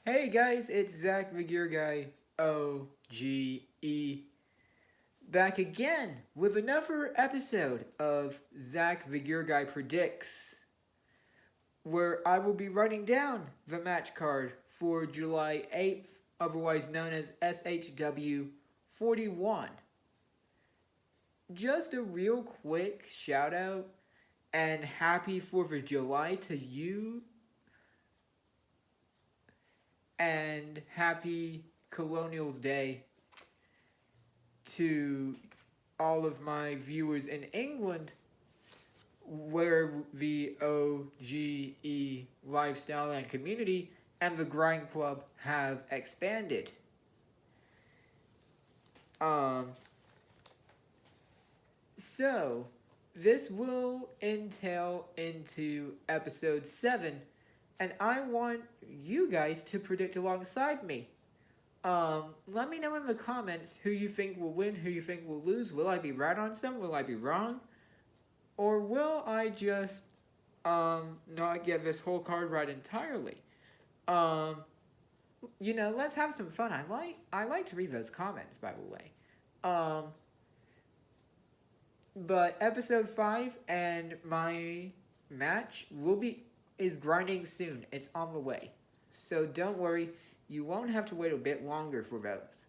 Hey guys, it's Zach the Gear Guy, OGE, back again with another episode of Zach the Gear Guy Predicts, where I will be writing down the match card for July 8th, otherwise known as SHW 41. Just a real quick shout out and happy 4th of July to you, and happy Colonials Day to all of my viewers in England, where the OGE lifestyle and community and the Grind Club have expanded. Um, so, this will entail into episode 7, and I want you guys to predict alongside me. Let me know in the comments who you think will win, who you think will lose. Will I be right on some? Will I be wrong? Or will I just not get this whole card right entirely? Let's have some fun. I like to read those comments, by the way. But episode 5 and my match is grinding soon. It's on the way. So don't worry, you won't have to wait a bit longer for those.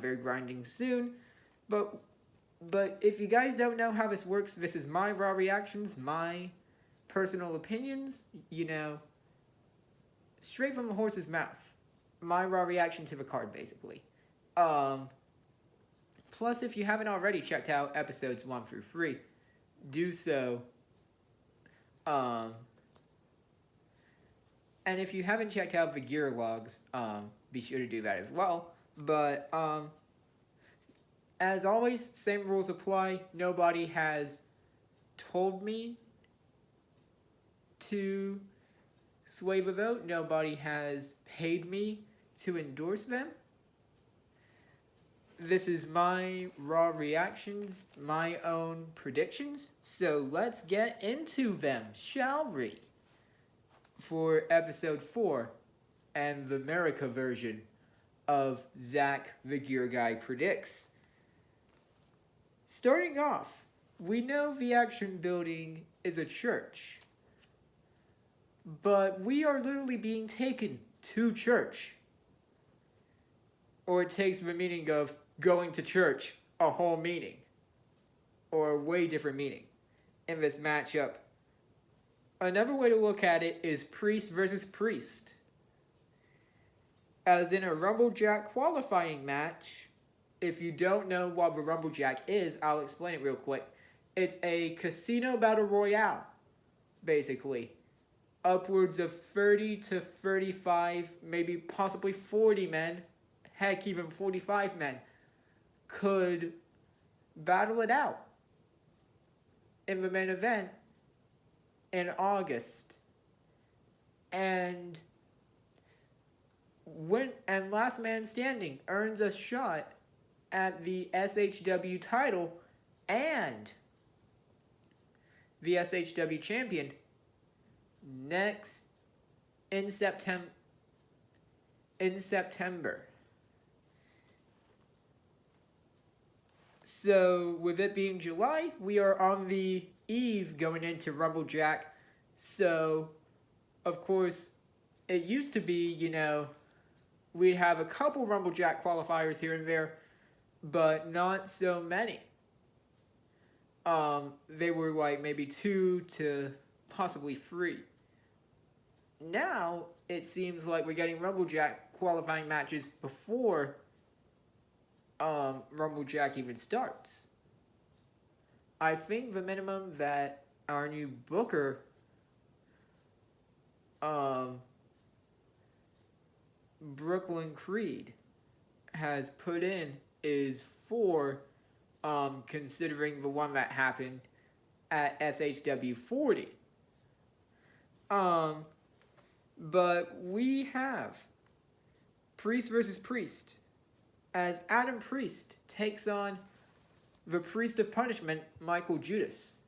They're grinding soon, but if you guys don't know how this works, this is my raw reactions, my personal opinions, straight from the horse's mouth. My raw reaction to the card, basically. Plus, if you haven't already checked out episodes 1 through 3, do so. And if you haven't checked out the gear logs, be sure to do that as well. But, as always, same rules apply. Nobody has told me to sway the vote. Nobody has paid me to endorse them. This is my raw reactions, my own predictions. So let's get into them, shall we? For episode 4 and the America version of Zach the Gear Guy Predicts. Starting off, we know the action building is a church, but we are literally being taken to church. Or it takes the meaning of going to church, a whole meaning, or a way different meaning in this matchup. Another way to look at it is priest versus priest. As in a Rumblejack qualifying match, if you don't know what the Rumblejack is, I'll explain it real quick. It's a casino battle royale, basically. Upwards of 30 to 35, maybe possibly 40 men, heck, even 45 men, could battle it out in the main event in August. And last man standing earns a shot at the SHW title and the SHW champion in September. So, with it being July, we are on the eve going into Rumblejack. So, of course, it used to be, we'd have a couple Rumblejack qualifiers here and there, but not so many. They were like maybe 2 to possibly 3. Now, it seems like we're getting Rumblejack qualifying matches before Rumblejack even starts. I think the minimum that our new booker Brooklyn Creed has put in is 4, considering the one that happened at SHW 40. But we have priest versus priest, as Adam Priest takes on the Priest of Punishment, Michael Judas.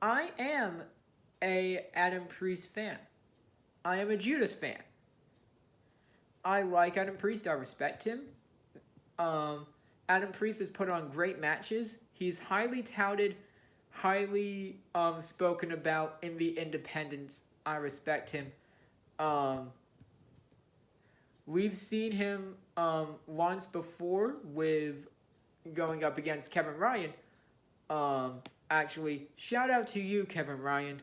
I am a Adam Priest fan. I am a Judas fan. I like Adam Priest. I respect him. Adam Priest has put on great matches. He's highly touted, highly spoken about in the independents. I respect him. We've seen him once before with going up against Kevin Ryan. Actually, shout out to you, Kevin Ryan,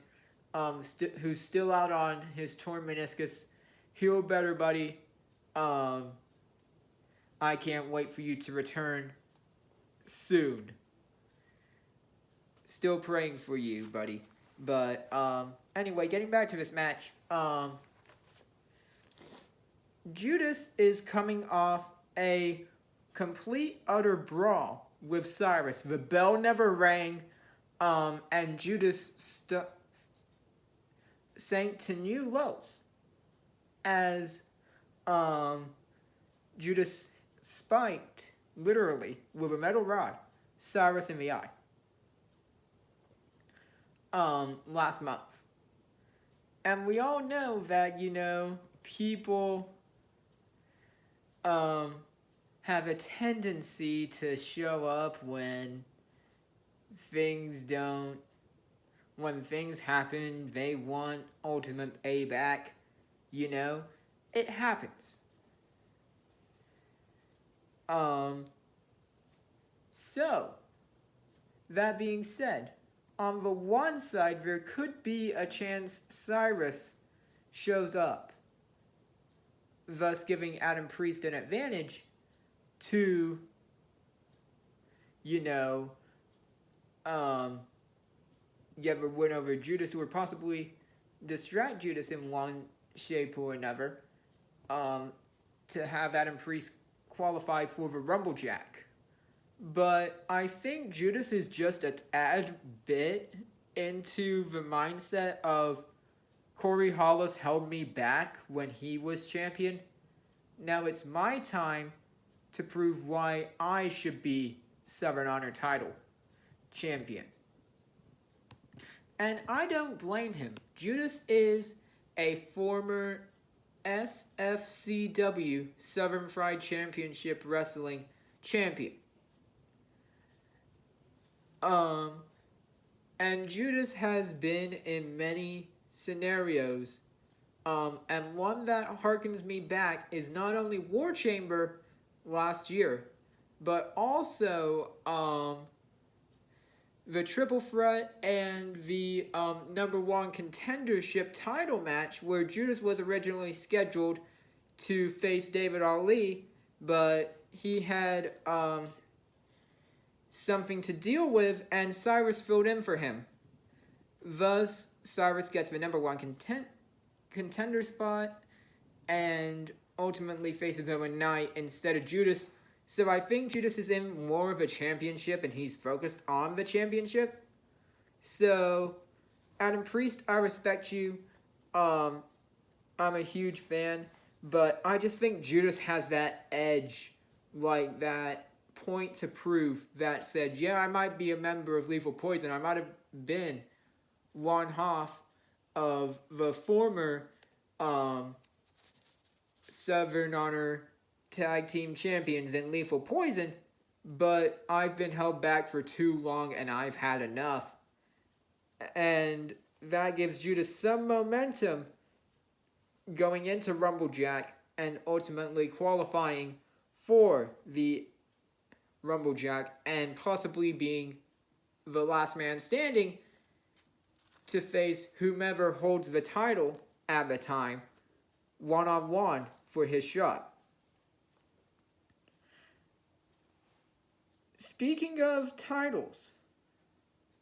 who's still out on his torn meniscus. Heal better, buddy. I can't wait for you to return soon. Still praying for you, buddy. But anyway, getting back to this match. Judas is coming off a complete utter brawl with Cyrus. The bell never rang, and Judas sank to new lows as Judas spiked, literally, with a metal rod, Cyrus in the eye. Last month. And we all know that, people have a tendency to show up when things happen, they want ultimate payback, it happens. So, that being said, on the one side, there could be a chance Cyrus shows up, thus giving Adam Priest an advantage to, get the win over Judas, or possibly distract Judas in one shape or another, to have Adam Priest qualify for the Rumble Jack. But I think Judas is just a tad bit into the mindset of Corey Hollis held me back when he was champion. Now it's my time to prove why I should be Southern Honor title champion. And I don't blame him. Judas is a former SFCW Southern Fried Championship Wrestling champion. And Judas has been in many scenarios. And one that harkens me back is not only War Chamber last year, but also the Triple Threat and the number one contendership title match, where Judas was originally scheduled to face David Ali, but he had something to deal with, and Cyrus filled in for him. Thus, Cyrus gets the number one contender spot and ultimately faces Owen Knight instead of Judas. So I think Judas is in more of a championship and he's focused on the championship. So, Adam Priest, I respect you. I'm a huge fan, but I just think Judas has that edge, like that point to prove that said, yeah, I might be a member of Lethal Poison. I might have been one half of the former Southern Honor Tag Team Champions in Lethal Poison, but I've been held back for too long and I've had enough. And that gives Judas some momentum going into Rumble Jack and ultimately qualifying for the Rumble Jack and possibly being the last man standing to face whomever holds the title at the time, one-on-one for his shot. Speaking of titles,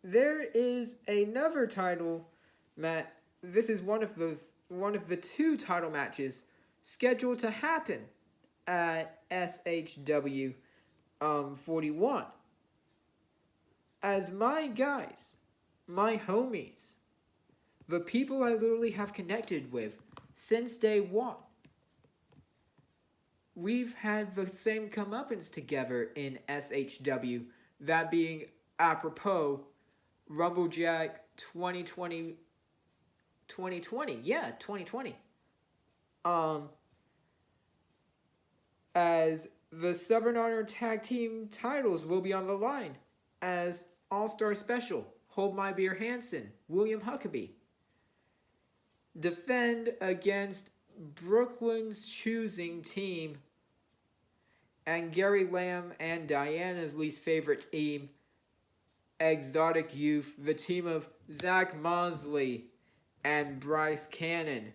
there is another title match. This is one of the two title matches scheduled to happen at SHW 41. As my guys, my homies, the people I literally have connected with since day one, we've had the same comeuppance together in SHW, that being apropos Rumble Jack 2020. Yeah, 2020. as the Southern Honor Tag Team titles will be on the line as All-Star Special, Hold My Beer Hansen, William Huckabee, defend against Brooklyn's choosing team and Gary Lamb and Diana's least favorite team, Exotic Youth, the team of Zach Mosley and Bryce Cannon.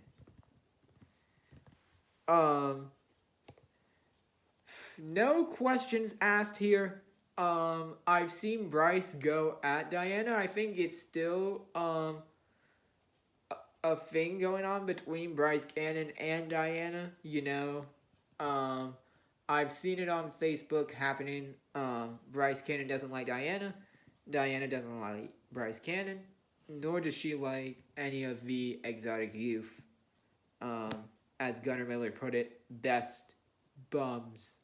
No questions asked here. I've seen Bryce go at Diana. I think it's still a thing going on between Bryce Cannon and Diana. I've seen it on Facebook happening. Bryce Cannon doesn't like Diana. Diana doesn't like Bryce Cannon. Nor does she like any of the Exotic Youth. As Gunnar Miller put it, best bums.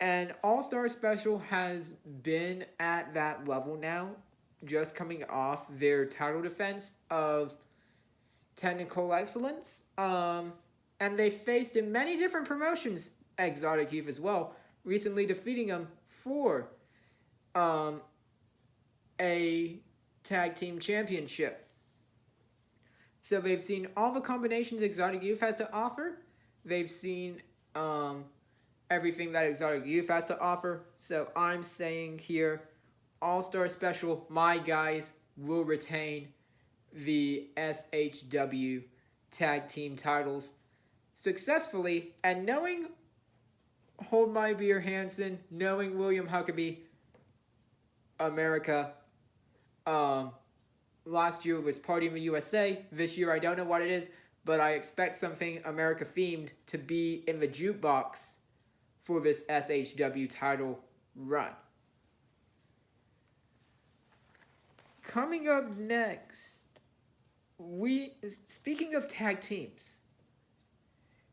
And All-Star Special has been at that level now, just coming off their title defense of technical excellence. And they faced in many different promotions, Exotic Youth as well, recently defeating them for a tag team championship. So they've seen all the combinations Exotic Youth has to offer. They've seen everything that Exotic Youth has to offer. So I'm saying here, All-Star Special, my guys will retain the SHW tag team titles successfully. And knowing Hold My Beer Hansen, knowing William Huckabee, America, last year was Party in the USA. This year I don't know what it is, but I expect something America themed to be in the jukebox for this SHW title run. Coming up next, speaking of tag teams,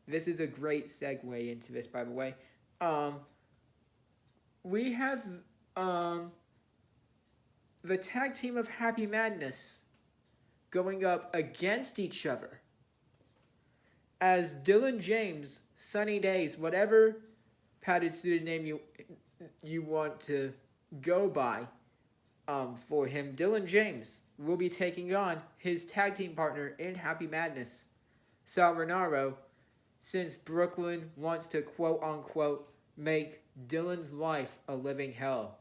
this is a great segue into this, by the way. We have the tag team of Happy Madness going up against each other as Dylan James, Sunny Days, whatever padded suited name you want to go by for him, Dylan James will be taking on his tag team partner in Happy Madness, Sal Renaro, since Brooklyn wants to quote-unquote make Dylan's life a living hell.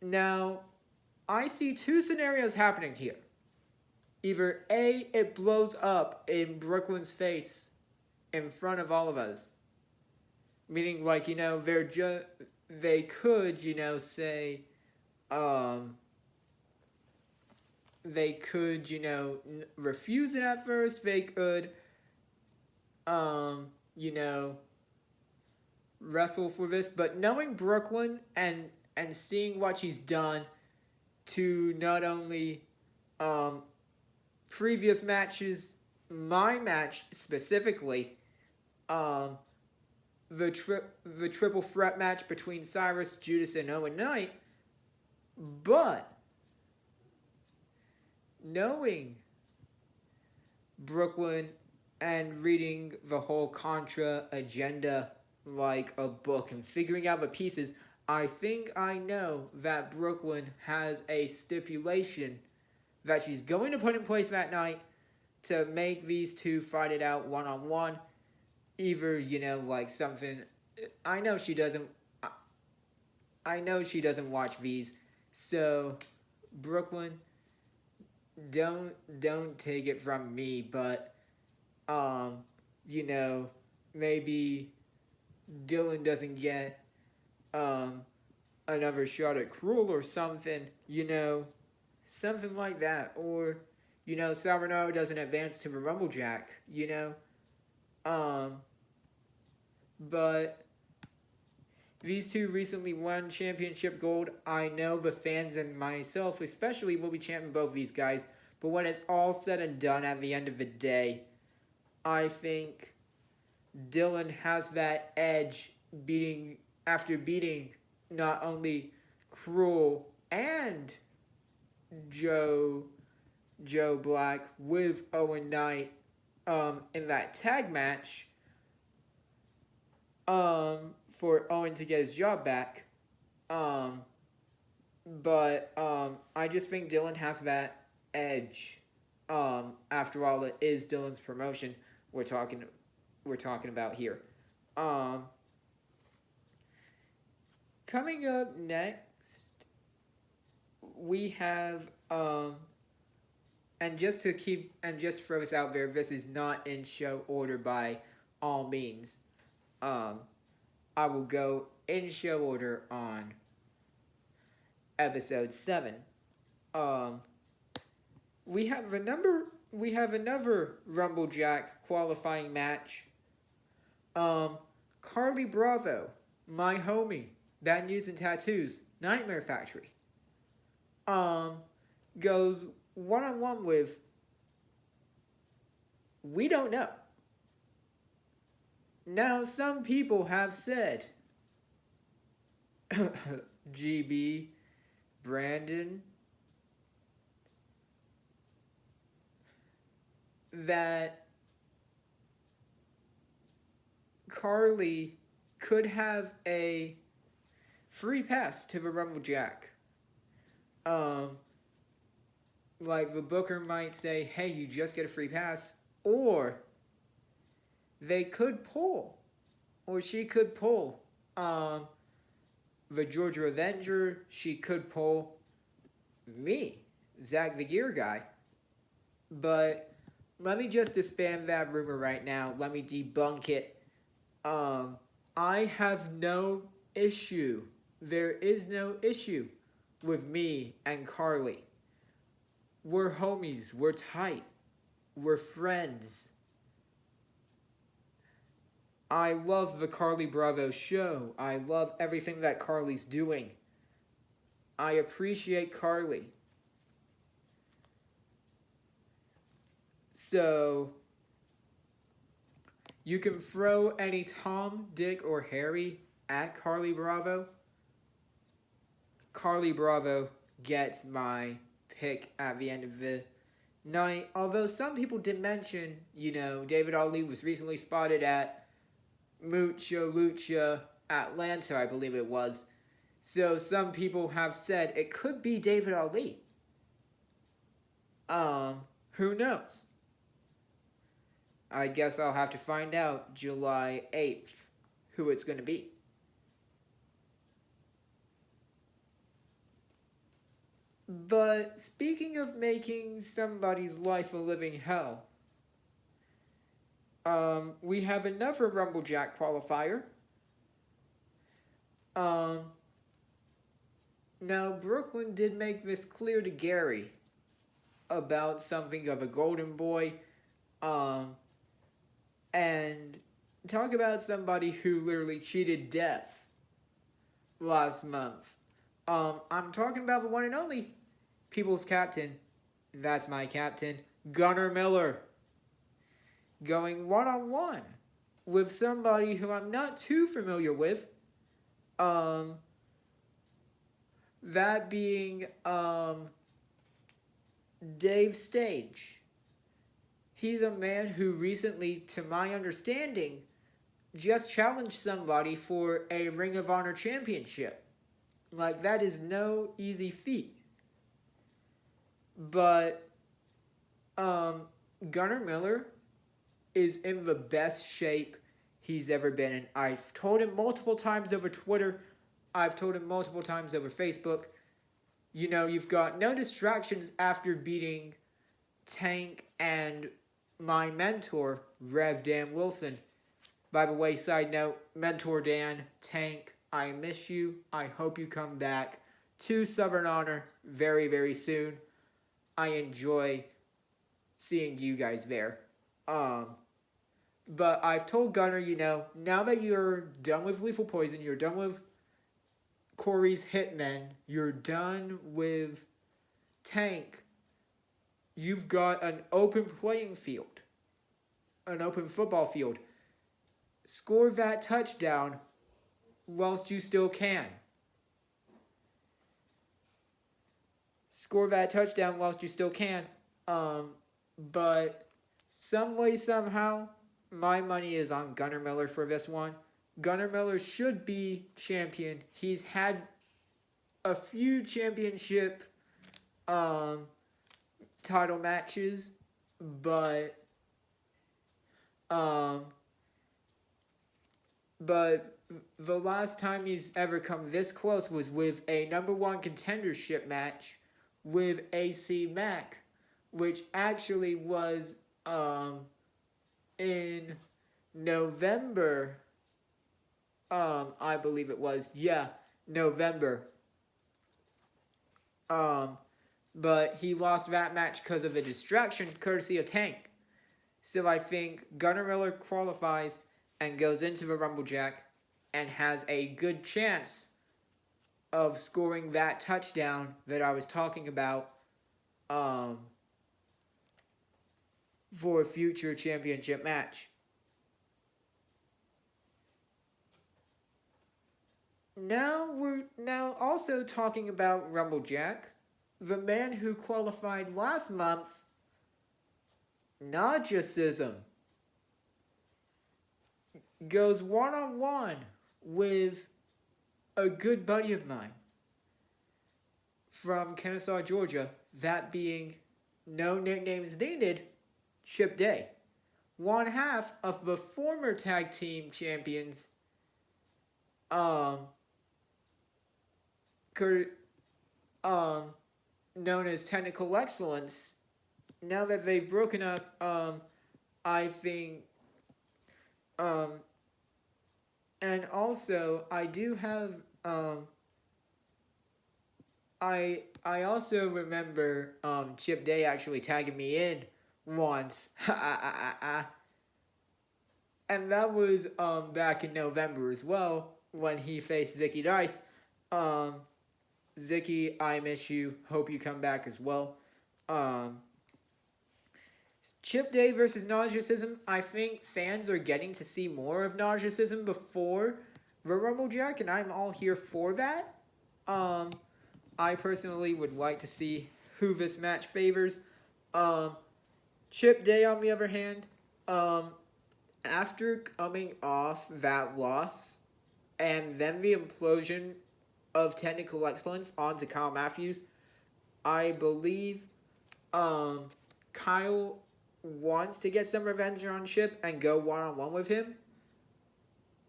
Now, I see two scenarios happening here. Either A, it blows up in Brooklyn's face in front of all of us. Meaning, like, they could, say, they could, refuse it at first. They could, wrestle for this. But knowing Brooklyn and seeing what she's done to not only previous matches, my match specifically, the triple threat match between Cyrus, Judas, and Owen Knight, but knowing Brooklyn and reading the whole Contra agenda like a book and figuring out the pieces, I think I know that Brooklyn has a stipulation that she's going to put in place that night to make these two fight it out one-on-one. Either, like something... I know she doesn't watch these. So, Brooklyn, don't take it from me, but, maybe Dylan doesn't get another shot at Cruel or something, something like that. Or, Sal Renaro doesn't advance to the Rumble Jack, but these two recently won championship gold. I know the fans and myself especially will be chanting both these guys, but when it's all said and done at the end of the day, I think Dylan has that edge after beating not only Cruel and Joe Joe Black with Owen Knight in that tag match for Owen to get his job back. But I just think Dylan has that edge. After all, it is Dylan's promotion we're talking about here. Coming up next, we have and just to throw this out there, this is not in show order by all means. I will go in show order on episode 7. We have another Rumblejack qualifying match. Carly Bravo, my homie, Bad News and Tattoos, Nightmare Factory, goes one-on-one with, we don't know. Now, some people have said, GB, Brandon, that Carly could have a free pass to the Rumblejack. Like the booker might say, hey, you just get a free pass. Or they could pull, or she could pull the Georgia Avenger. She could pull me, Zach the Gear Guy. But let me just disband that rumor right now. Let me debunk it. I have no issue. There is no issue with me and Carly. We're homies. We're tight. We're friends. I love the Carly Bravo show. I love everything that Carly's doing. I appreciate Carly. So, you can throw any Tom, Dick, or Harry at Carly Bravo. Carly Bravo gets my pick at the end of the night. Although some people did mention, David Ali was recently spotted at Mucha Lucha Atlanta, I believe it was. So some people have said it could be David Ali. Who knows? I guess I'll have to find out July 8th who it's going to be. But speaking of making somebody's life a living hell, we have another Rumblejack qualifier. Now, Brooklyn did make this clear to Gary about something of a golden boy. And talk about somebody who literally cheated death last month. I'm talking about the one and only People's Captain. That's my captain, Gunnar Miller. Going one-on-one with somebody who I'm not too familiar with. That being Dave Stage. He's a man who recently, to my understanding, just challenged somebody for a Ring of Honor championship. Like, that is no easy feat. But Gunnar Miller is in the best shape he's ever been in. I've told him multiple times over Twitter. I've told him multiple times over Facebook. You've got no distractions after beating Tank and my mentor, Rev Dan Wilson. By the way, side note, Mentor Dan, Tank, I miss you. I hope you come back to Southern Honor very, very soon. I enjoy seeing you guys there. But I've told Gunnar, now that you're done with Lethal Poison, you're done with Corey's Hitmen, you're done with Tank, you've got an open playing field, an open football field. Score that touchdown whilst you still can. Score that touchdown whilst you still can. Um, but some way, somehow, my money is on Gunnar Miller for this one. Gunnar Miller should be champion. He's had a few championship um, title matches, but um, but the last time he's ever come this close was with a number one contendership match with AC Mack, which actually was in November. I believe it was. Yeah, November. Um, but he lost that match because of a distraction courtesy of Tank. So I think Gunnar Miller qualifies and goes into the Rumble Jack and has a good chance of scoring that touchdown that I was talking about for a future championship match. Now we're also talking about Rumble Jack, the man who qualified last month, Narcissism, goes one-on-one with a good buddy of mine from Kennesaw, Georgia, that being no nicknames needed, Chip Day, one half of the former tag team champions, known as Technical Excellence. Now that they've broken up, I think, and also I do have, I also remember Chip Day actually tagging me in once, and that was back in November as well when he faced Zicky Dice. Zicky, I miss you. Hope you come back as well. Chip Day versus Narcissism. I think fans are getting to see more of Narcissism before the Rumble Jack, and I'm all here for that. I personally would like to see who this match favors. Chip Day, on the other hand, after coming off that loss and then the implosion of Technical Excellence onto Kyle Matthews, I believe Kyle wants to get some revenge on Chip and go one-on-one with him.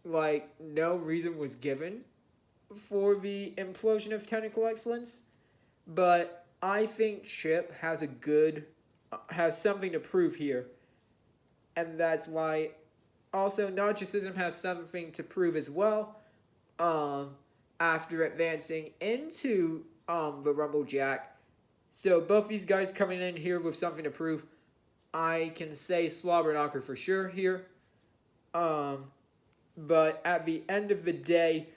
Like, no reason was given for the implosion of Technical Excellence, but I think Chip has something to prove here, and that's why also Narcissism has something to prove as well. After advancing into the Rumble Jack. So both these guys coming in here with something to prove. I can say Slobberknocker for sure here. But at the end of the day,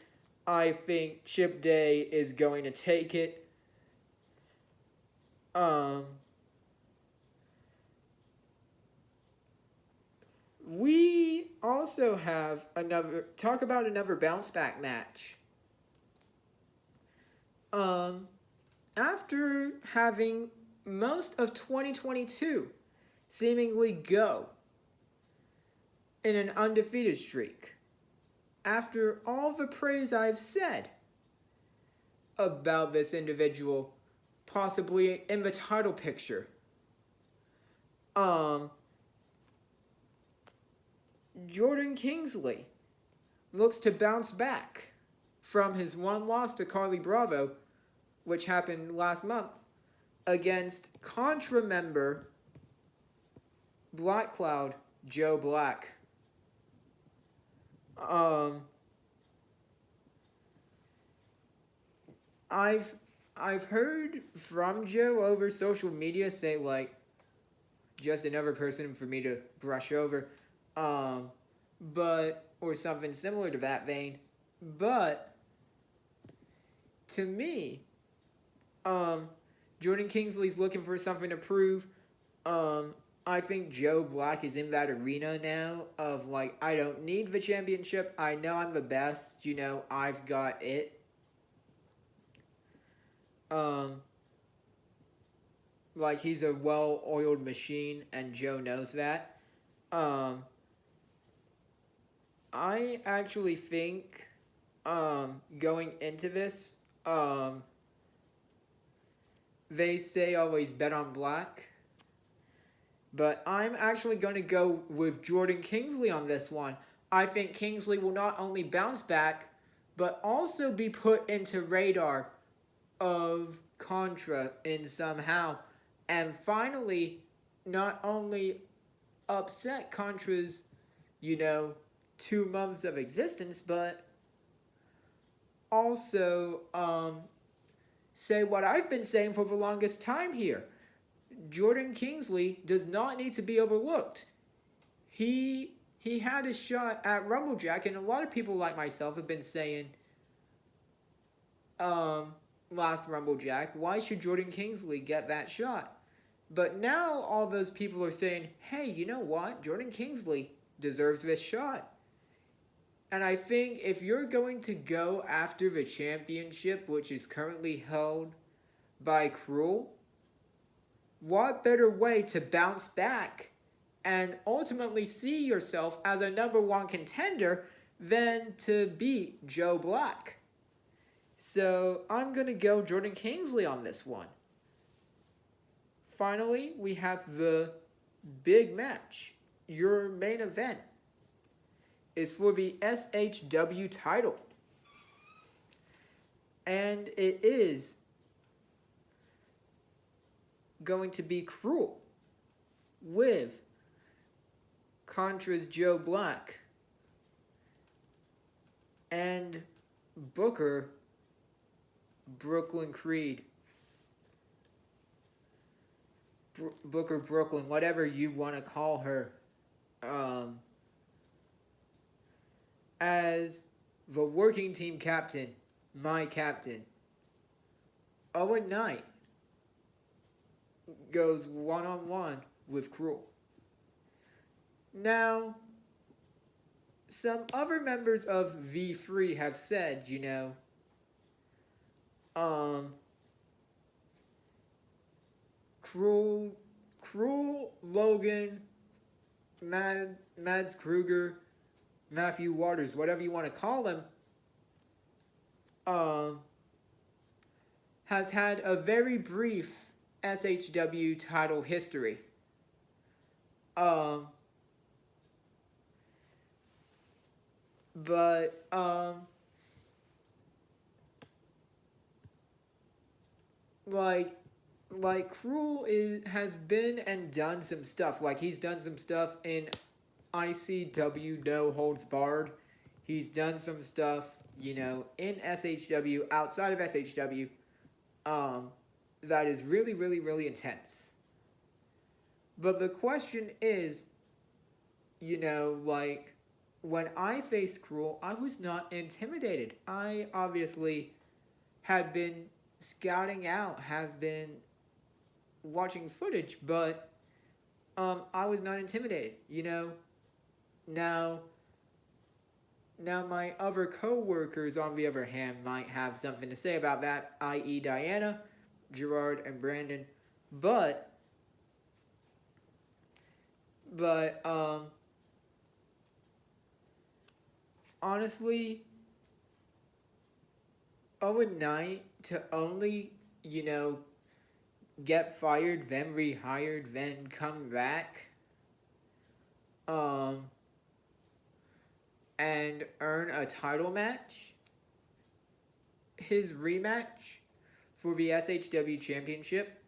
I think Chip Day is going to take it. We also have talk about another bounce back match. After having most of 2022 seemingly go in an undefeated streak, after all the praise I've said about this individual, possibly in the title picture, Jordan Kingsley looks to bounce back from his one loss to Carly Bravo, which happened last month, against Contra member Black Cloud Joe Black. I've heard from Joe over social media say, like, just another person for me to brush over, but, or something similar to that vein, but to me, Jordan Kingsley's looking for something to prove. I think Joe Black is in that arena now of, like, I don't need the championship. I know I'm the best. You know, I've got it. Like, he's a well-oiled machine, and Joe knows that. Um, I actually think, going into this, they say always bet on black. But I'm actually going to go with Jordan Kingsley on this one. I think Kingsley will not only bounce back, but also be put into radar of Contra in somehow. And finally, not only upset Contra's, 2 months of existence, but also say what I've been saying for the longest time here. Jordan Kingsley does not need to be overlooked. He had a shot at Rumblejack, and a lot of people like myself have been saying, last Rumblejack, why should Jordan Kingsley get that shot? But now all those people are saying, hey, you know what? Jordan Kingsley deserves this shot. And I think if you're going to go after the championship, which is currently held by Cruel, what better way to bounce back and ultimately see yourself as a #1 contender than to beat Joe Black? So I'm going to go Jordan Kingsley on this one. Finally, we have the big match. Your main event is for the SHW title. And it is going to be Cruel with Contra's Joe Black and Booker Brooklyn Creed. Booker Brooklyn, whatever you want to call her, as the working team captain, my captain. Owen Knight goes one-on-one with Cruel. Now, some other members of V3 have said, Cruel, Logan, Mads Kruger, Matthew Waters, whatever you want to call him, has had a very brief SHW title history. Like Cruel has been and done some stuff. Like, he's done some stuff in ICW No Holds Barred. He's done some stuff, in SHW, outside of SHW, that is really, really, really intense. But the question is, when I faced Cruel, I was not intimidated. I obviously had been scouting out, have been watching footage, but I was not intimidated, Now my other co-workers, on the other hand, might have something to say about that, i.e. Diana, Gerard, and Brandon, but honestly, Owen Knight to only, get fired, then rehired, then come back, and earn a title match, his rematch for the SHW Championship.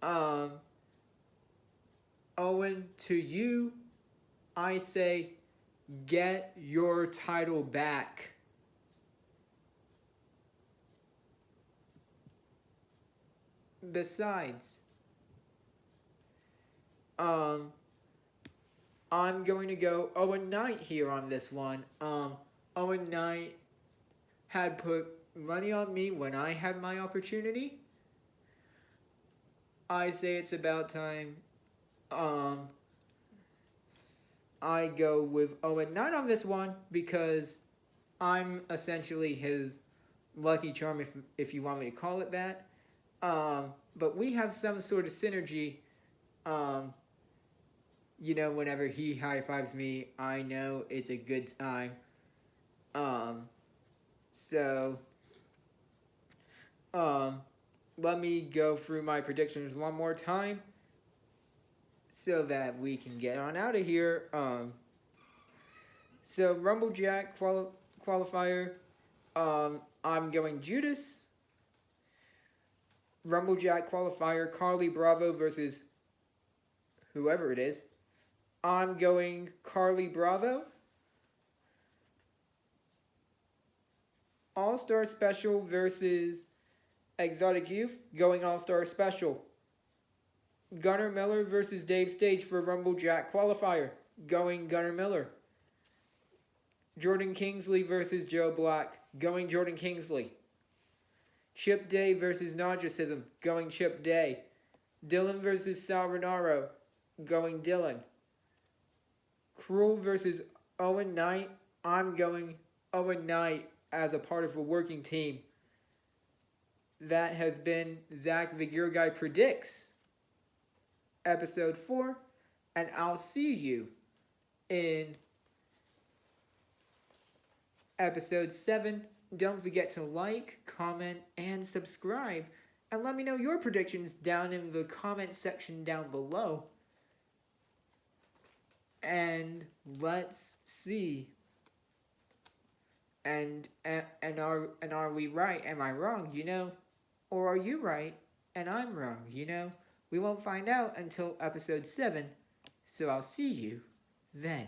Owen, to you, I say, get your title back. Besides, I'm going to go Owen Knight here on this one. Owen Knight had put money on me when I had my opportunity. I say it's about time. I go with Owen Knight on this one because I'm essentially his lucky charm, if you want me to call it that. but we have some sort of synergy. Whenever he high fives me, I know it's a good time. So, let me go through my predictions one more time so that we can get on out of here. So Rumblejack qualifier, I'm going Judas. Rumblejack qualifier, Carly Bravo versus whoever it is. I'm going Carly Bravo. All-Star Special versus Exotic Youth, going All-Star Special. Gunnar Miller versus Dave Stage for Rumblejack qualifier, going Gunnar Miller. Jordan Kingsley versus Joe Black, going Jordan Kingsley. Chip Day versus Narcissism, going Chip Day. Dylan versus Sal Renaro, going Dylan. Cruel versus Owen Knight, I'm going Owen Knight as a part of a working team. That has been Zach the Gear Guy Predicts, episode 4, and I'll see you in episode 7. Don't forget to like, comment, and subscribe, and let me know your predictions down in the comment section down below. And let's see. And are we right? Am I wrong? Or are you right and I'm wrong? We won't find out until episode 7. So I'll see you then.